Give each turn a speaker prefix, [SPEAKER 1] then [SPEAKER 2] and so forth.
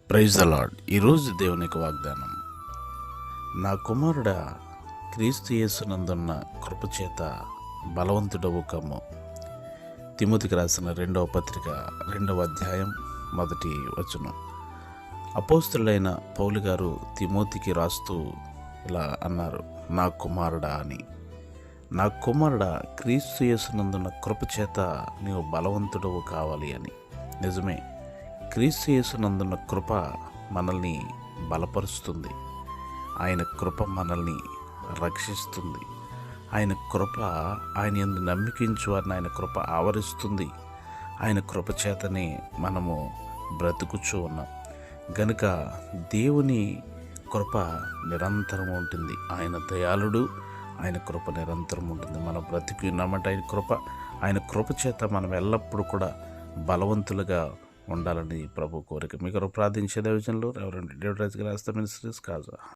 [SPEAKER 1] Praise the lord. ఈరోజు దేవుని యొక్క వాగ్దానం, నా కుమారుడా, క్రీస్తు యేసునందున్న కృపచేత బలవంతుడవు కమ్ము. తిమోతికి రాసిన 2వ పత్రిక 2వ అధ్యాయం 1వ వచనం. అపోస్తులైన పౌలు గారు తిమోతికి రాస్తూ ఇలా అన్నారు, నా కుమారుడా అని. నా కుమారుడా, క్రీస్తు యేసునందున్న కృపచేత నీవు బలవంతుడవు కావాలి అని. నిజమే, క్రీస్తు యేసునందున్న కృప మనల్ని బలపరుస్తుంది. ఆయన కృప మనల్ని రక్షిస్తుంది. ఆయన కృప, ఆయన యందు నమ్మికించు వారిని ఆయన కృప ఆవరిస్తుంది. ఆయన కృప చేతనే మనము బ్రతుకుచూ ఉన్నాం. గనుక దేవుని కృప నిరంతరం ఉంటుంది. ఆయన దయాళుడు, ఆయన కృప నిరంతరం ఉంటుంది. మన బ్రతికి ఉన్నామంటే ఆయన కృప చేత మనం ఎల్లప్పుడూ కూడా బలవంతులుగా ఉండాలని ప్రభు కోరిక. మీకు ప్రార్థించే దైవజనులు రెవరెండ్ డేవిడ్ రాజు గారి మినిస్ట్రీస్ కాజా.